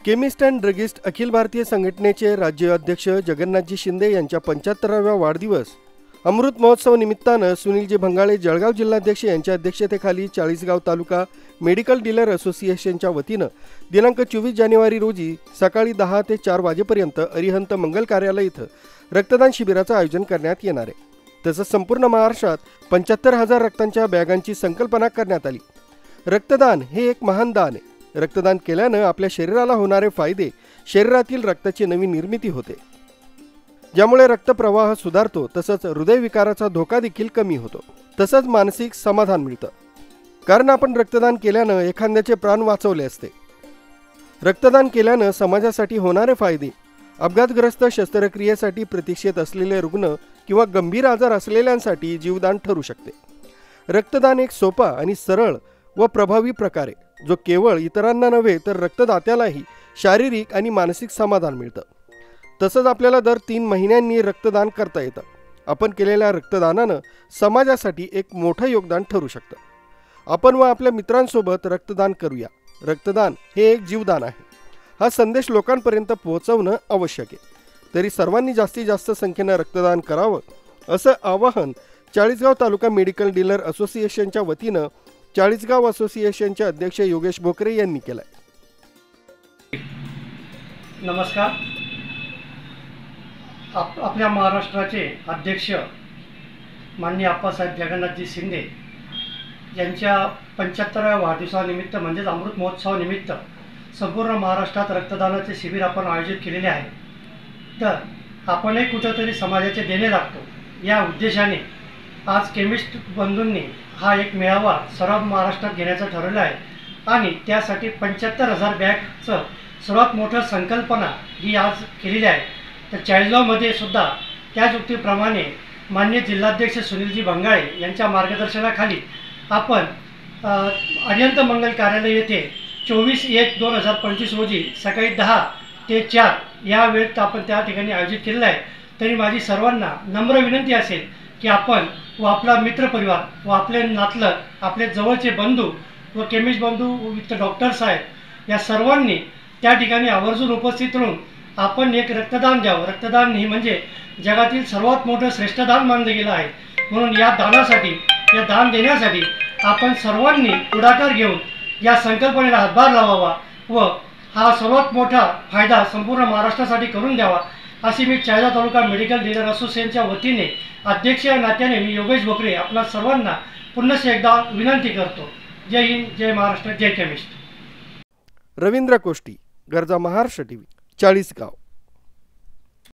Chemist and druggist Akhil Bharatiya संघटनेचे राज्य अध्यक्ष जगन्नाथजी शिंदे यांच्या 75व्या वाढदिवस अमृत महोत्सव निमित्तानं सुनीलजी भंगाळे जळगाव जिल्हाध्यक्ष यांच्या अध्यक्षतेखाली चाळीसगाव तालुका मेडिकल डीलर असोसिएशनच्या वतीनं दिनांक 24 जानेवारी रोजी सकाळी 10 ते 4 वाजेपर्यंत अरिहंत मंगल कार्यालय इथं रक्तदान शिबिराचं आयोजन करण्यात येणार आहे। तसंच संपूर्ण महाराष्ट्रात 75,000 रक्तांच्या बॅगांची संकल्पना करण्यात आली। रक्तदान हे एक महान दान आहे। रक्तदान केल्यानं आपल्या शरीराला होणारे फायदे, शरीरातील रक्ताची नवीन निर्मिती होते, ज्यामुळे रक्तप्रवाह सुधारतो, तसंच हृदयविकाराचा धोका देखील कमी होतो, तसंच मानसिक समाधान मिळतं, कारण आपण रक्तदान केल्यानं एखाद्याचे प्राण वाचवले असते। रक्तदान केल्यानं समाजासाठी होणारे फायदे, अपघातग्रस्त शस्त्रक्रियेसाठी प्रतीक्षेत असलेले रुग्ण किंवा गंभीर आजार असलेल्यांसाठी जीवदान ठरू शकते। रक्तदान एक सोपा आणि सरळ व प्रभावी प्रकारे जो केवळ इतरांना नव्हे तर रक्तदात्यालाही शारीरिक आणि मानसिक समाधान मिळतं। तसंच आपल्याला दर 3 महिन्यांनी रक्तदान करता येतं। आपण केलेल्या रक्तदानानं समाजासाठी एक मोठं योगदान ठरू शकतं। आपण व आपल्या मित्रांसोबत रक्तदान करूया। रक्तदान हे एक जीवदान आहे। हा संदेश लोकांपर्यंत पोहोचवणं आवश्यक आहे। तरी सर्वांनी जास्तीत जास्त संख्येनं रक्तदान करावं असं आवाहन चाळीसगाव तालुका मेडिकल डीलर असोसिएशनच्या वतीनं चाळीसगाव असोसिएशनचे अध्यक्ष योगेश भोकरे यांनी केलंय। नमस्कार। आपल्या महाराष्ट्राचे अध्यक्ष माननीय आप्पासाहेब जगन्नाथजी शिंदे यांच्या 75व्या वाढदिवसानिमित्त म्हणजेच अमृत महोत्सवानिमित्त संपूर्ण महाराष्ट्रात रक्तदानाचे शिबिर आपण आयोजित केलेले आहे। तर आपणही कुठेतरी समाजाचे देणे लागतो या उद्देशाने आज केमिस्ट बंधूंनी हा एक मेळावा सर्व महाराष्ट्रात घेण्याचं ठरवलं आहे आणि त्यासाठी 75,000 बॅगचं सर्वात मोठं संकल्पना ही आज केलेली आहे। तर चाळीसगावमध्ये सुद्धा त्याच युक्तीप्रमाणे माननीय जिल्हाध्यक्ष सुनीलजी भंगाळे यांच्या मार्गदर्शनाखाली आपण अरिहंत मंगल कार्यालय येथे 24/1/2025 रोजी सकाळी 10 ते 4 या वेळेत आपण त्या ठिकाणी आयोजित केलेलं आहे। तरी माझी सर्वांना नम्र विनंती असेल की आपण व आपला मित्रपरिवार व आपले नातलग, आपले जवळचे बंधू व केमिस्ट बंधू व डॉक्टर साहेब या सर्वांनी त्या ठिकाणी आवर्जून उपस्थित राहून आपण एक रक्तदान द्यावं। रक्तदान हे म्हणजे जगातील सर्वात मोठं श्रेष्ठ दान मानलं गेलं आहे। म्हणून या दानासाठी, या दान देण्यासाठी आपण सर्वांनी पुढाकार घेऊन या संकल्पनेला हातभार लावावा व हा सर्वात मोठा फायदा संपूर्ण महाराष्ट्रासाठी करून द्यावा अशी मी चाळीसगाव तालुका मेडिकल डीलर असोसिएशनच्या वतीने अध्यक्ष या नात्याने मी योगेश भोकरे आपल्या सर्वांना पुन्हा एकदा विनंती करतो। जय हिंद, जय महाराष्ट्र, जय केमिस्ट। रवींद्र कोष्टी, गरजा महाराष्ट्र टीव्ही, चाळीसगाव।